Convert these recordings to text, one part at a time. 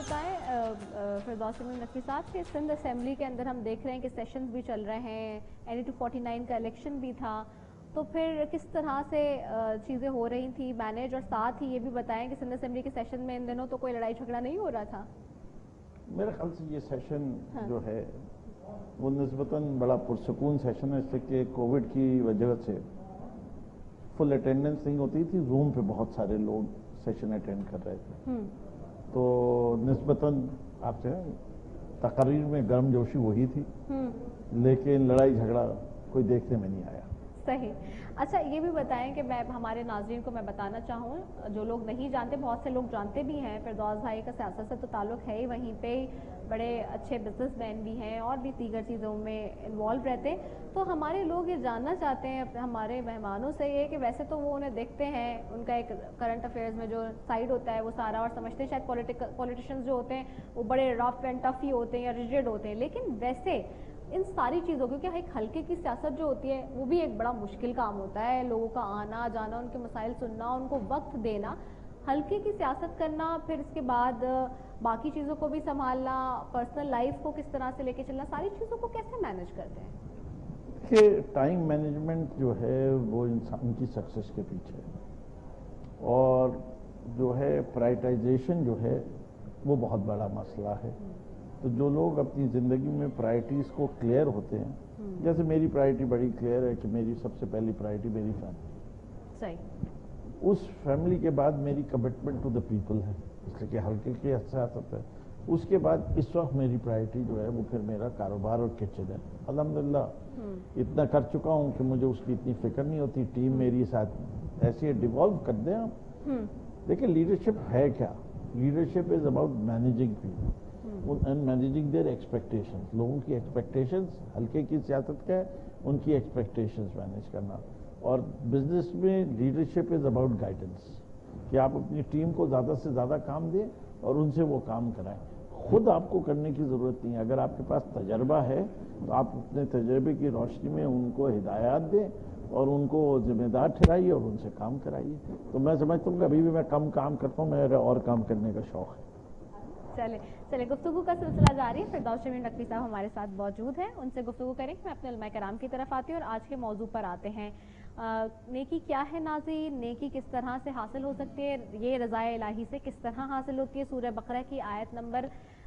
بتائیں فردوس نقوی صاحب کہ سندھ اسمبلی کے اندر ہم دیکھ رہے ہیں کہ سیشنز بھی چل رہے ہیں، NE-249 کا الیکشن بھی تھا، تو پھر کس طرح سے چیزیں ہو رہی تھیں مینیج، اور ساتھ ہی یہ بھی بتائیں کہ سندھ اسمبلی کے سیشن میں ان دنوں تو کوئی لڑائی جھگڑا نہیں ہو رہا تھا؟ میرے خیال سے یہ سیشن جو ہے وہ نسبتاً بڑا پرسکون سیشن ہے، اس سے کہ کووڈ کی وجہ سے فل اٹینڈنس نہیں ہوتی تھی، زوم پہ بہت سارے لوگ سیشن اٹینڈ کر رہے تھے، تو نسبتاً آپ سے تقریر میں گرم جوشی وہی تھی، لیکن لڑائی جھگڑا کوئی دیکھنے میں نہیں آیا۔ صحیح۔ اچھا یہ بھی بتائیں کہ میں ہمارے ناظرین کو میں بتانا چاہوں، جو لوگ نہیں جانتے، بہت سے لوگ جانتے بھی ہیں، فردوس بھائی کا سیاست سے تو تعلق ہے ہی، وہیں پہ بڑے اچھے بزنس مین بھی ہیں اور بھی دیگر چیزوں میں انوالو رہتے ہیں، تو ہمارے لوگ یہ جاننا چاہتے ہیں ہمارے مہمانوں سے یہ کہ ویسے تو وہ انہیں دیکھتے ہیں، ان کا ایک کرنٹ افیئرز میں جو سائڈ ہوتا ہے وہ سارا، اور سمجھتے ہیں شاید پولیٹیشنز جو ہوتے ہیں وہ بڑے رف اینڈ ٹف ہی ہوتے ہیں یا ریجڈ ہوتے ہیں، لیکن ویسے ان ساری چیزوں کیونکہ ایک ہلکے کی سیاست جو ہوتی ہے وہ بھی ایک بڑا مشکل کام ہوتا ہے، لوگوں کا آنا جانا، ان کے مسائل سننا، ان کو وقت دینا، ہلکے کی سیاست کرنا، پھر اس کے بعد باقی چیزوں کو بھی سنبھالنا، پرسنل لائف کو کس طرح سے لے کے چلنا، ساری چیزوں کو کیسے مینیج کرتے ہیں؟ کہ ٹائم مینجمنٹ جو ہے وہ انسان کی سکسیس کے پیچھے ہے، اور جو ہے پرائرٹائزیشن جو ہے وہ بہت بڑا مسئلہ ہے، تو جو لوگ اپنی زندگی میں پرائرٹیز کو کلیئر ہوتے ہیں، جیسے میری پرائرٹی بڑی کلیئر ہے کہ میری سب سے پہلی پرائرٹی میری فیملی، صحیح، اس فیملی کے بعد میری کمٹمنٹ ٹو دا پیپل ہے، اس لیے کہ ہلکے کی سیاست ہے، اس کے بعد اس وقت میری پرائرٹی جو ہے وہ پھر میرا کاروبار اور کچن ہے، الحمدللہ اتنا کر چکا ہوں کہ مجھے اس کی اتنی فکر نہیں ہوتی، ٹیم میری ساتھ ایسے ڈیوالو کر دیں آپ۔ دیکھیں لیڈرشپ ہے کیا؟ Leadership is about managing people and managing their expectations، لوگوں کی ایکسپیکٹیشنز، ہلکے کی سیاست کا ہے ان کی ایکسپیکٹیشنز مینیج کرنا، اور بزنس میں لیڈرشپ از اباؤٹ گائیڈنس، کہ آپ اپنی ٹیم کو زیادہ سے زیادہ کام دیں اور ان سے وہ کام کرائیں، خود آپ کو کرنے کی ضرورت نہیں ہے، اگر آپ کے پاس تجربہ ہے تو آپ اپنے تجربے کی روشنی میں ان کو ہدایات دیں اور ان کو ذمہ دار ٹھہرائیے اور ان سے کام کرائیے، تو میں سمجھتا ہوں کہ ابھی بھی میں کم کام کرتا ہوں، میرا اور کام کرنے کا شوق ہے۔ چلے گفتگو کا سلسلہ جاری ہے، فردوس نقوی صاحب ہمارے ساتھ موجود ہیں، ان سے گفتگو کریں کہ میں اپنے علماء کرام کی طرف آتی ہوں اور آج کے موضوع پر آتے ہیں۔ نیکی کیا ہے ناظرین؟ نیکی کس طرح سے حاصل ہو سکتی ہے؟ یہ رضا الہی سے کس طرح حاصل ہوتی ہے؟ سورہ بقرہ کی آیت نمبر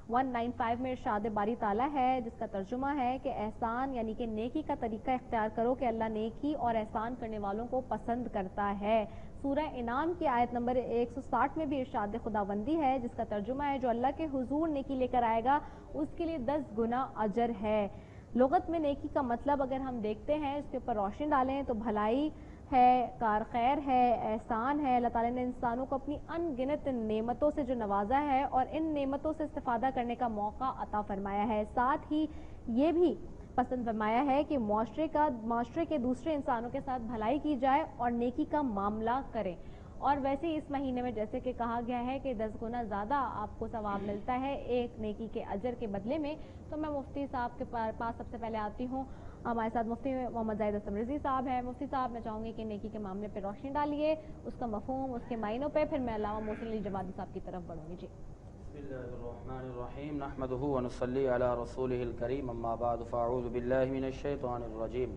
195 میں ارشاد باری تعالیٰ ہے، جس کا ترجمہ ہے کہ احسان یعنی کہ نیکی کا طریقہ اختیار کرو کہ اللہ نیکی اور احسان کرنے والوں کو پسند کرتا ہے۔ سورہ انعام کی آیت نمبر 160 میں بھی ارشاد خداوندی ہے، جس کا ترجمہ ہے جو اللہ کے حضور نیکی لے کر آئے گا اس کے لیے 10 گنا اجر ہے۔ لغت میں نیکی کا مطلب اگر ہم دیکھتے ہیں، اس کے اوپر روشنی ڈالیں تو بھلائی ہے، کار خیر ہے، احسان ہے۔ اللہ تعالیٰ نے انسانوں کو اپنی ان گنت نعمتوں سے جو نوازا ہے اور ان نعمتوں سے استفادہ کرنے کا موقع عطا فرمایا ہے، ساتھ ہی یہ بھی پسند فرمایا ہے کہ معاشرے کے دوسرے انسانوں کے ساتھ بھلائی کی جائے اور نیکی کا معاملہ کریں، اور ویسے ہی اس مہینے میں جیسے کہ کہا گیا ہے کہ 10 گنا زیادہ آپ کو ثواب ملتا ہے ایک نیکی کے اجر کے بدلے میں، تو میں مفتی صاحب کے پاس سب سے پہلے آتی ہوں۔ ہمارے ساتھ مفتی محمد زاہد اسلم رضوی صاحب ہیں۔ مفتی صاحب میں چاہوں گی کہ نیکی کے معاملے پہ روشنی ڈالیے، اس کا مفہوم، اس کے معنوں پہ، پھر میں علامہ محسن علی جوادی صاحب کی طرف بڑھوں گی۔ جی بسم اللہ الرحمن الرحیم، نحمدہ ونصلی علی رسولہ الکریم، اما بعد فاعوذ باللہ من الشیطان الرجیم،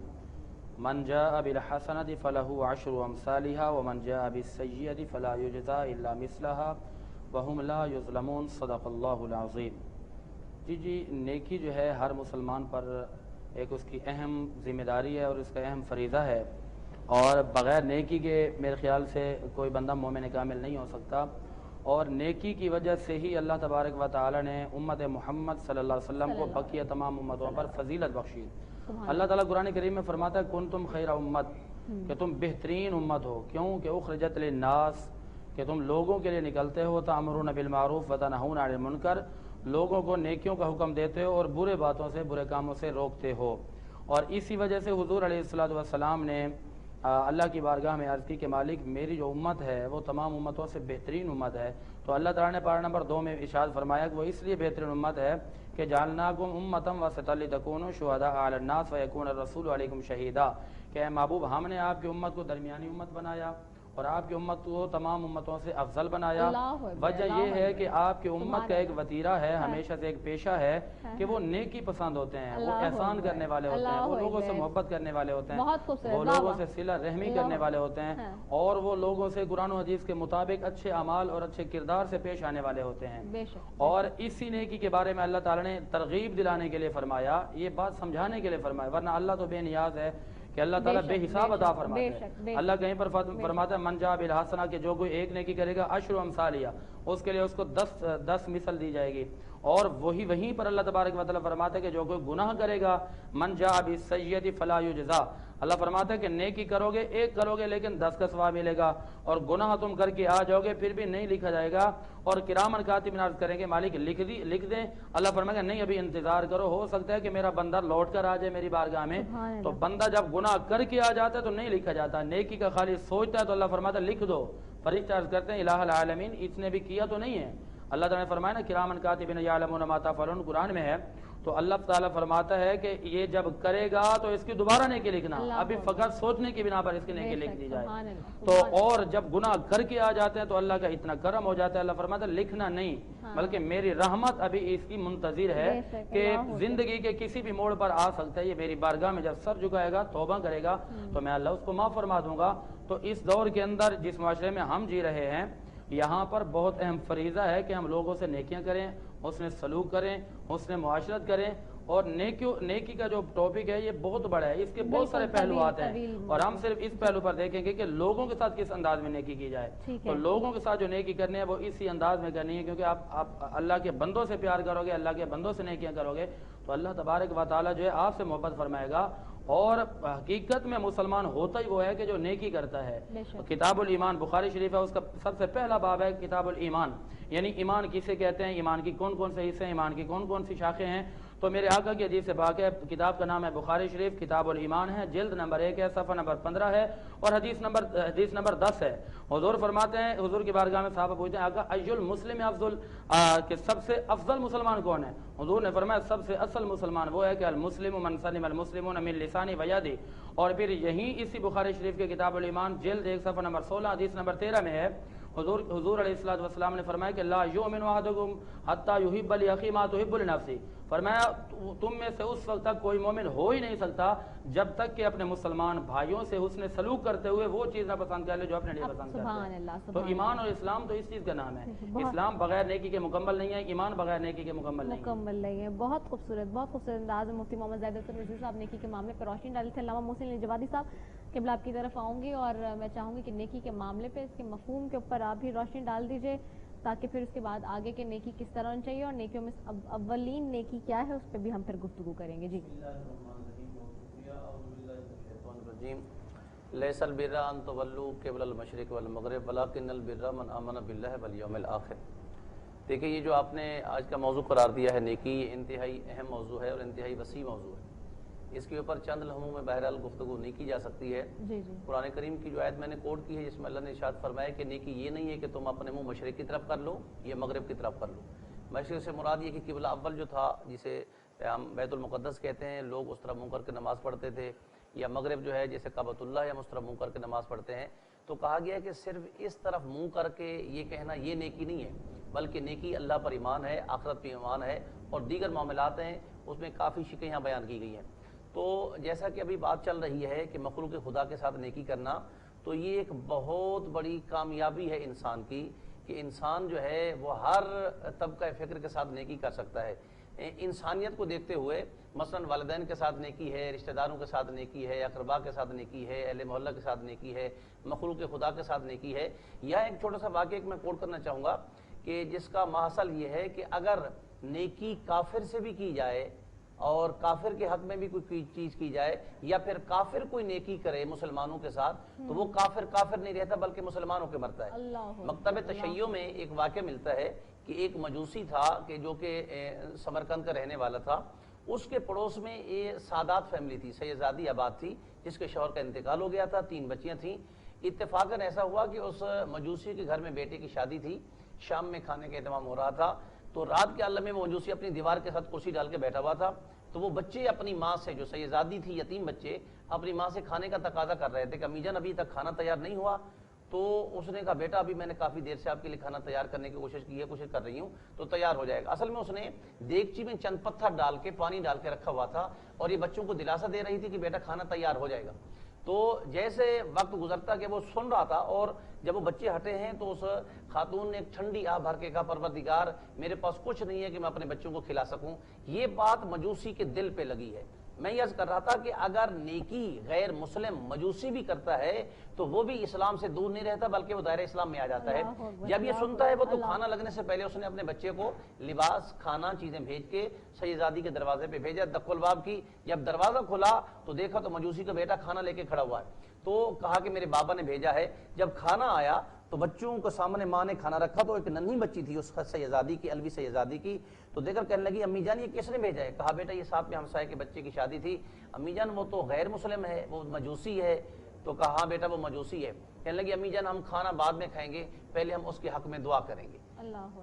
من جاء بالحسنۃ فلہ عشر امثالها ومن جاء بالسیئۃ فلا یجزی الا مثلها وهم لا یظلمون، صدق اللہ العظیم۔ جی نیکی جو ہے ہر مسلمان پر ایک اس کی اہم ذمہ داری ہے اور اس کا اہم فریضہ ہے، اور بغیر نیکی کے میرے خیال سے کوئی بندہ مومن کامل نہیں ہو سکتا، اور نیکی کی وجہ سے ہی اللہ تبارک و تعالی نے امت محمد صلی اللہ علیہ وسلم کو بقیہ تمام امتوں پر فضیلت بخشی۔ اللہ تعالیٰ قرآن کریم میں فرماتا ہے کنتم خیر امت، کہ تم بہترین امت ہو، کیوں کہ اخرجت للناس، کہ تم لوگوں کے لیے نکلتے ہو، تأمرون بالمعروف وتنہون عن المنکر، لوگوں کو نیکیوں کا حکم دیتے ہو اور برے باتوں سے، برے کاموں سے روکتے ہو، اور اسی وجہ سے حضور علیہ السلام نے اللہ کی بارگاہ میں عرض کی کہ مالک میری جو امت ہے وہ تمام امتوں سے بہترین امت ہے، تو اللہ تعالیٰ نے پارہ نمبر 2 میں ارشاد فرمایا کہ وہ اس لیے بہترین امت ہے کہ جعلناکم امۃ وسطا لتکونوا شہداء علی الناس ویکون الرسول علیکم شہیدا، کہ اے محبوب ہم نے آپ کی امت کو درمیانی امت بنایا اور آپ کی امت کو تمام امتوں سے افضل بنایا۔ اللہ اکبر، وجہ اللہ یہ ہے اکبر۔ کہ آپ کی امت کا ایک وتیرہ ہے، ہمیشہ سے ایک پیشہ ہے کہ وہ نیکی پسند ہوتے ہیں، وہ اللہ احسان اکبر، کرنے والے ہوتے ہیں، اللہ وہ لوگوں سے اکبر۔ محبت کرنے والے ہوتے ہیں، بہت خوبصورت، وہ واہ لوگوں واہ۔ سے صلہ رحمی اللہ کرنے والے اکبر۔ ہوتے ہیں، ہاں۔ اور وہ لوگوں سے قرآن و حدیث کے مطابق اچھے اعمال اور اچھے کردار سے پیش آنے والے ہوتے ہیں۔ بے شک۔ اور اسی نیکی کے بارے میں اللہ تعالیٰ نے ترغیب دلانے کے لیے فرمایا، یہ بات سمجھانے کے لیے فرمایا، ورنہ اللہ تو بے نیاز ہے کہ اللہ تعالیٰ بے حساب عطا فرماتے ہیں۔ اللہ کہیں پر فرماتا ہے من جاء بالحسنہ کہ جو کوئی ایک نیکی کرے گا عشر امثالہ، اس کے لیے اس کو 10 مثل دی جائے گی۔ اور وہیں پر اللہ تبارک و تعالیٰ فرماتا ہے کہ جو کوئی گناہ کرے گا من جاء بالسیئۃ فلا یجزا، اللہ فرماتا ہے کہ نیکی کرو گے، ایک کرو گے لیکن 10 کا ثواب ملے گا، اور گناہ تم کر کے آ جاؤ گے پھر بھی نہیں لکھا جائے گا، اور کرامن کاتبین عرض کریں گے مالک لکھ دیں۔ اللہ فرمائے گا نہیں ابھی انتظار کرو، ہو سکتا ہے کہ میرا بندہ لوٹ کر آ جائے میری بارگاہ میں۔ تو بندہ جب گناہ کر کے آ جاتا ہے تو نہیں لکھا جاتا، نیکی کا خالی سوچتا ہے تو اللہ فرماتا ہے لکھ دو۔ فرشتے عرض کرتے ہیں الہ العالمین اس نے بھی کیا تو نہیں ہے؟ اللہ تعالیٰ نے فرمایا نا کرامن کاتبین یعلمون ما تفعلون، قرآن میں ہے۔ تو اللہ تعالیٰ فرماتا ہے کہ یہ جب کرے گا تو اس کی دوبارہ نیکی لکھنا، ابھی فقط سوچنے کی بنا پر اس کی نیکی لکھ دی جائے۔ تو اور جب گناہ کر کے آ جاتے ہیں تو اللہ کا اتنا کرم ہو جاتا ہے، اللہ فرماتا ہے لکھنا نہیں، بلکہ میری رحمت ابھی اس کی منتظر ہے کہ زندگی کے کسی بھی موڑ پر آ سکتا ہے، یہ میری بارگاہ میں جب سر جھکائے گا توبہ کرے گا تو میں اللہ اس کو معاف فرما دوں گا۔ تو اس دور کے اندر جس معاشرے میں ہم جی رہے ہیں، یہاں پر بہت اہم فریضہ ہے کہ ہم لوگوں سے نیکیاں کریں، حسن سلوک کریں، حسن معاشرت کریں، اور نیکی کا جو ٹاپک ہے یہ بہت بڑا ہے، اس کے بہت سارے پہلوات ہیں، اور ہم صرف اس پہلو پر دیکھیں گے کہ لوگوں کے ساتھ کس انداز میں نیکی کی جائے۔ تو لوگوں کے ساتھ جو نیکی کرنی ہے وہ اسی انداز میں کرنی ہے، کیونکہ آپ اللہ کے بندوں سے پیار کرو گے، اللہ کے بندوں سے نیکیاں کرو گے تو اللہ تبارک و تعالیٰ جو ہے آپ سے محبت فرمائے گا۔ اور حقیقت میں مسلمان ہوتا ہی وہ ہے کہ جو نیکی کرتا ہے۔ کتاب الایمان بخاری شریف ہے، اس کا سب سے پہلا باب ہے کتاب الایمان، یعنی ایمان کسے کہتے ہیں، ایمان کی کون کون سے حصے ہیں، ایمان کی کون کون سی شاخیں ہیں۔ تو میرے آقا کی حدیث سے پاک ہے، کتاب کا نام ہے بخاری شریف، کتاب الایمان ہے، جلد نمبر 1 ہے، صفحہ نمبر 15 ہے، اور حدیث نمبر 10 ہے۔ حضور فرماتے ہیں، حضور کی بارگاہ میں صحابہ پوچھتے ہیں آقا ای المسلم افضل، کہ سب سے افضل مسلمان کون ہے؟ حضور نے فرمایا سب سے اصل مسلمان وہ ہے کہ المسلم من سلم المسلمون من لسانی و یدی۔ اور پھر یہیں اسی بخاری شریف کے کتاب الایمان جلد 1 صفحہ نمبر 16 حدیث نمبر 13 میں ہے، حضور علیہ الصلوۃ والسلام نے فرمایا کہ لا یؤمن احدکم حتی یحب لاخیہ ما تحب لنفسہ، فرمایا تم میں سے اس وقت تک کوئی مومن ہو ہی نہیں سکتا جب تک کہ اپنے مسلمان بھائیوں سے حسن سلوک کرتے ہوئے وہ چیز نہ پسند کر لے جو اپنے لیے پسند کرتے ہیں۔ تو ایمان اور اسلام تو اس چیز کا نام ہے، اسلام بغیر نیکی کے مکمل نہیں ہے، ایمان بغیر نیکی کے مکمل نہیں ہے۔ بہت خوبصورت انداز میں مفتی محمد زاہد حسن رضوی صاحب نیکی کے معاملے پر روشنی ڈالی تھی۔ علامہ محسن جوادی صاحب قبلہ آپ کی طرف آؤں گی، اور میں چاہوں گی کہ نیکی کے معاملے پہ اس کے مفہوم کے اوپر آپ بھی روشنی ڈال دیجئے، تاکہ پھر اس کے بعد آگے کے نیکی کس طرح ہونی چاہیے اور نیکیوں میں اولین نیکی کیا ہے اس پہ بھی ہم پھر گفتگو کریں گے۔ جی لیس البر ان تولوا قبل المشرق والمغرب ولکن البر من آمن باللہ والیوم الآخر۔ دیکھیں یہ جو آپ نے آج کا موضوع قرار دیا ہے نیکی، یہ انتہائی اہم موضوع ہے اور انتہائی وسیع موضوع ہے، اس کے اوپر چند لمحوں میں بہرحال گفتگو نہیں کی جا سکتی ہے۔ قرآن کریم کی جو آیت میں نے کوٹ کی ہے جس میں اللہ نے ارشاد فرمایا کہ نیکی یہ نہیں ہے کہ تم اپنے منہ مشرق کی طرف کر لو یا مغرب کی طرف کر لو۔ مشرق سے مراد یہ کہ قبلہ اول جو تھا جسے ہم بیت المقدس کہتے ہیں، لوگ اس طرف منہ کر کے نماز پڑھتے تھے، یا مغرب جو ہے جیسے کعبۃ اللہ ہے ہم اس طرف منہ کر کے نماز پڑھتے ہیں۔ تو کہا گیا ہے کہ صرف اس طرف منہ کر کے یہ کہنا یہ نیکی نہیں ہے، بلکہ نیکی اللہ پر ایمان ہے، آخرت پر ایمان ہے، اور دیگر معاملات ہیں اس میں کافی شکیں یہاں بیان کی گئی ہیں۔ تو جیسا کہ ابھی بات چل رہی ہے کہ مخلوق خدا کے ساتھ نیکی کرنا، تو یہ ایک بہت بڑی کامیابی ہے انسان کی کہ انسان جو ہے وہ ہر طبقہ فکر کے ساتھ نیکی کر سکتا ہے۔ انسانیت کو دیکھتے ہوئے مثلا والدین کے ساتھ نیکی ہے، رشتہ داروں کے ساتھ نیکی ہے، اقربا کے ساتھ نیکی ہے، اہل محلہ کے ساتھ نیکی ہے، مخلوق خدا کے ساتھ نیکی ہے۔ یہاں ایک چھوٹا سا واقعہ میں کوٹ کرنا چاہوں گا کہ جس کا محصل یہ ہے کہ اگر نیکی کافر سے بھی کی جائے اور کافر کے حق میں بھی کوئی چیز کی جائے، یا پھر کافر کوئی نیکی کرے مسلمانوں کے ساتھ، تو وہ کافر نہیں رہتا بلکہ مسلمانوں کے مرتا ہے۔ مکتب تشیع میں ایک واقعہ ملتا ہے کہ ایک مجوسی تھا کہ جو کہ سمرقند کا رہنے والا تھا، اس کے پڑوس میں یہ سادات فیملی تھی، سیدزادی آباد تھی، جس کے شوہر کا انتقال ہو گیا تھا، 3 بچیاں تھیں۔ اتفاقاً ایسا ہوا کہ اس مجوسی کے گھر میں بیٹے کی شادی تھی، شام میں کھانے کا اہتمام ہو رہا تھا، تو رات کے عالم میں مجوسی اپنی دیوار کے ساتھ کرسی ڈال کے بیٹھا ہوا تھا، تو وہ بچے اپنی ماں سے، جو سیدزادی تھی، یتیم بچے اپنی ماں سے کھانے کا تقاضا کر رہے تھے کہ امی جان ابھی تک کھانا تیار نہیں ہوا۔ تو اس نے کہا بیٹا ابھی میں نے کافی دیر سے آپ کے لیے کھانا تیار کرنے کی کوشش کر رہی ہوں تو تیار ہو جائے گا۔ اصل میں اس نے دیگچی میں چند پتھر ڈال کے پانی ڈال کے رکھا ہوا تھا اور یہ بچوں کو دلاسا دے رہی تھی کہ بیٹا کھانا تیار ہو جائے گا۔ تو جیسے وقت گزرتا کہ وہ سن رہا تھا اور جب وہ بچے ہٹے ہیں تو اس خاتون نے ایک ٹھنڈی آہ بھر کے کہا پروردگار میرے پاس کچھ نہیں ہے کہ میں اپنے بچوں کو کھلا سکوں۔ یہ بات مجوسی کے دل پہ لگی ہے۔ میں یہ عرض کر رہا تھا کہ اگر نیکی غیر مسلم مجوسی بھی کرتا ہے تو وہ بھی اسلام سے دور نہیں رہتا بلکہ وہ دائرہ اسلام میں آ جاتا ہے۔ جب یہ سنتا ہے وہ تو کھانا لگنے سے پہلے اس نے اپنے بچے کو لباس کھانا چیزیں بھیج کے سیدزادی کے دروازے پہ بھیجا، دق الباب کی۔ جب دروازہ کھلا تو دیکھا تو مجوسی کا بیٹا کھانا لے کے کھڑا ہوا ہے، تو کہا کہ میرے بابا نے بھیجا ہے۔ جب کھانا آیا تو بچوں کے سامنے ماں نے کھانا رکھا تو ایک ننھی بچی تھی اس سیدزادی کی، الوی سیدزادی کی، تو دیکھ کر کہنے لگی امی جان یہ کس نے بھیجا ہے؟ کہا بیٹا یہ ساتھ میں ہمسائے کے بچے کی شادی تھی۔ امی جان وہ تو غیر مسلم ہے، وہ مجوسی ہے۔ تو کہا ہاں بیٹا وہ مجوسی ہے۔ کہنے لگی امی جان ہم کھانا بعد میں کھائیں گے، پہلے ہم اس کے حق میں دعا کریں گے۔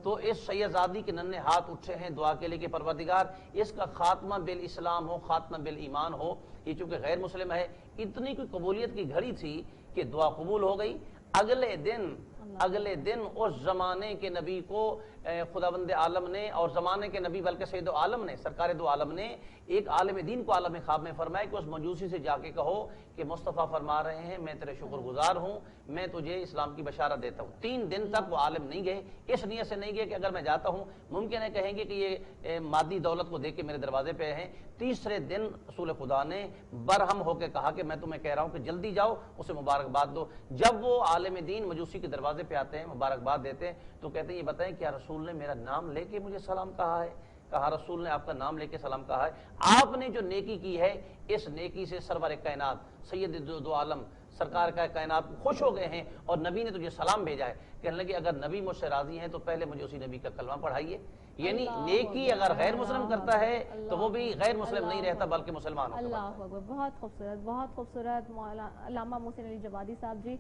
تو اس سیدزادی کے ننھے ہاتھ اٹھے ہیں دعا کے لیے کہ پروردگار اس کا خاتمہ بالاسلام ہو، خاتمہ بالایمان ہو۔ یہ چونکہ غیر مسلم ہے، اتنی کوئی قبولیت کی گھڑی تھی کہ دعا قبول ہو گئی۔ اگلے دن اس زمانے کے نبی کو خداوند عالم نے، اور زمانے کے نبی بلکہ سید عالم نے، سرکار دو عالم نے ایک عالم دین کو عالم خواب میں فرمایا کہ اس مجوسی سے جا کے کہو کہ مصطفیٰ فرما رہے ہیں میں تیرے شکر گزار ہوں، میں تجھے اسلام کی بشارت دیتا ہوں۔ 3 دن تک وہ عالم نہیں گئے، اس نیت سے نہیں گئے کہ اگر میں جاتا ہوں ممکن ہے کہیں گے کہ یہ مادی دولت کو دیکھ کے میرے دروازے پہ ہیں۔ تیسرے دن رسول خدا نے برہم ہو کے کہا کہ میں تمہیں کہہ رہا ہوں کہ جلدی جاؤ اسے مبارکباد دو۔ جب وہ عالم دین مجوسی کے دروازے پہ آتے ہیں مبارکباد دیتے ہیں تو کہتے ہیں یہ بتائیں کیا رسول نے میرا نام لے کے مجھے سلام کہا ہے؟ کہا رسول نے آپ کا نام لے کے سلام کہا ہے۔ آپ نے جو نیکی کی ہے اس نیکی سے سرور کائنات سید دو عالم سرکار کا کائنات خوش ہو گئے ہیں اور نبی نے تجھے سلام بھیجا ہے۔ کہنے لگے اگر نبی مجھ سے راضی ہیں تو پہلے مجھے اسی نبی کا کلمہ پڑھائیے۔ یعنی نیکی اگر غیر مسلم کرتا ہے تو وہ بھی غیر مسلم نہیں رہتا بلکہ مسلمان ہوتا ہے۔ اللہ اکبر، بہت خوبصورت بہت خوبصورت۔ علامہ محسن علی جوادی صاحب جی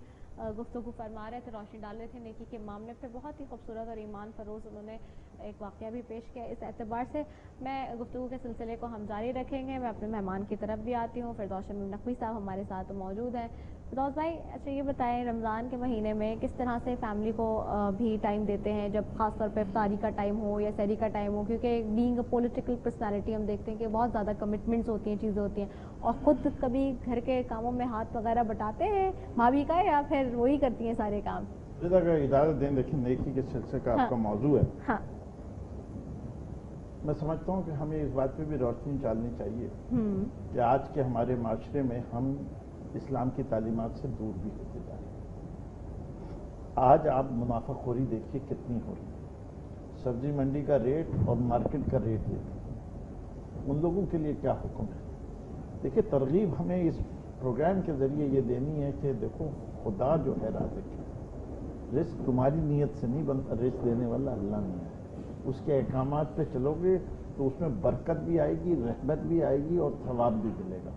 گفتگو فرما رہے تھے، روشنی ڈال رہے تھے نیکی کے معاملے پہ، بہت ہی خوبصورت اور ایمان فروز انہوں نے ایک واقعہ بھی پیش کیا۔ اس اعتبار سے میں گفتگو کے سلسلے کو ہم جاری رکھیں گے۔ میں اپنے مہمان کی طرف بھی آتی ہوں، فردوس شمیم نقوی صاحب ہمارے ساتھ موجود ہیں۔ فردوس بھائی اچھا یہ بتائیں رمضان کے مہینے میں کس طرح سے فیملی کو بھی ٹائم دیتے ہیں، جب خاص طور پہ افطاری کا ٹائم ہو یا سحری کا ٹائم ہو، کیونکہ بینگ اے پولیٹیکل پرسنالٹی ہم دیکھتے ہیں کہ بہت زیادہ کمٹمنٹس ہوتی ہیں، چیزیں ہوتی ہیں، اور خود کبھی گھر کے کاموں میں ہاتھ وغیرہ بٹاتے ہیں بھابھی کا یا پھر وہی کرتی ہیں سارے کام؟ اگر اجازت دیں، دیکھیں نیکی کے سلسلے کا آپ کا موضوع ہے، ہاں میں سمجھتا ہوں کہ ہمیں اس بات پہ بھی روشنی ڈالنی چاہیے کہ آج کے ہمارے معاشرے میں ہم اسلام کی تعلیمات سے دور بھی ہوتے جا رہے ہیں۔ آج آپ منافع خوری دیکھیے کتنی ہو رہی ہے، سبزی منڈی کا ریٹ اور مارکیٹ کا ریٹ دیکھیں، ان لوگوں کے لیے کیا حکم ہے۔ دیکھیں ترغیب ہمیں اس پروگرام کے ذریعے یہ دینی ہے کہ دیکھو خدا جو ہے رازق ہے، رزق تمہاری نیت سے نہیں بنتا، رزق دینے والا اللہ نہیں ہے۔ اس کے احکامات پہ چلو گے تو اس میں برکت بھی آئے گی، رحمت بھی آئے گی اور ثواب بھی ملے گا۔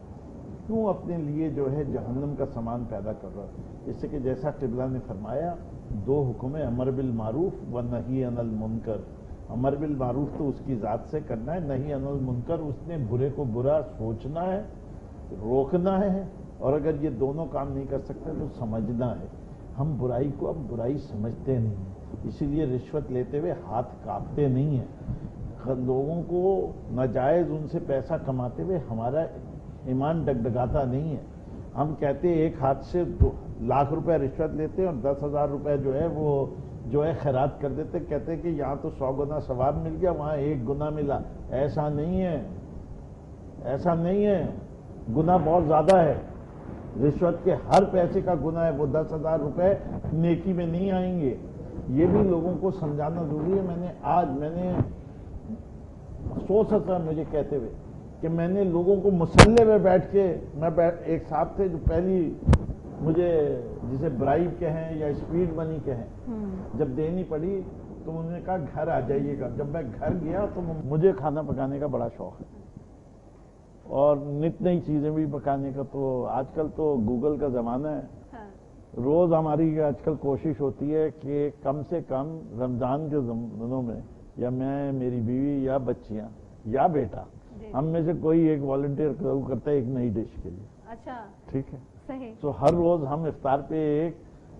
کیوں اپنے لیے جو ہے جہنم کا سامان پیدا کر رہا ہے؟ اس سے کہ جیسا قبلہ نے فرمایا 2 حکم ہے، امر بالمعروف و نہی عن المنکر۔ امر بالمعروف تو اس کی ذات سے کرنا ہے، نہی عن المنکر اس نے برے کو برا سوچنا ہے، روکنا ہے، اور اگر یہ دونوں کام نہیں کر سکتے تو سمجھنا ہے۔ ہم برائی کو اب برائی سمجھتے نہیں ہیں، اسی لیے رشوت لیتے ہوئے ہاتھ کاپتے نہیں ہیں، لوگوں کو ناجائز ان سے پیسہ کماتے ہوئے ہمارا ایمان ڈگڈگاتا نہیں ہے۔ ہم کہتے ہیں ایک ہاتھ سے 2 لاکھ روپے رشوت لیتے ہیں اور 10,000 روپے جو ہے وہ جو ہے خیرات کر دیتے، کہتے ہیں کہ یہاں تو 100 گنا ثواب مل گیا وہاں 1 گنا ملا۔ ایسا نہیں ہے، ایسا نہیں ہے، گناہ بہت زیادہ ہے۔ رشوت کے ہر پیسے کا گناہ ہے، وہ 10,000 روپے نیکی میں نہیں آئیں گے۔ یہ بھی لوگوں کو سمجھانا ضروری ہے۔ میں نے افسوس ہوتا ہے مجھے کہتے ہوئے کہ میں نے لوگوں کو مسلح میں بیٹھ کے ایک صاحب تھے جو پہلی مجھے جسے برائب کہیں یا اسپیڈ منی کہیں جب دینی پڑی تو انہوں نے کہا گھر آ جائیے گا۔ جب میں گھر گیا تو مجھے کھانا پکانے کا بڑا شوق ہے اور نت نئی چیزیں بھی پکانے کا، تو آج کل تو گوگل کا زمانہ ہے۔ روز ہماری آج کل کوشش ہوتی ہے کہ کم سے کم رمضان کے دنوں میں یا میں، میری بیوی یا بچیاں یا بیٹا، ہم میں سے کوئی ایک والنٹیئر کرتا ہے ایک نئی ڈش کے لیے۔ اچھا ٹھیک ہے، صحیح۔ تو ہر روز ہم افطار پہ ایک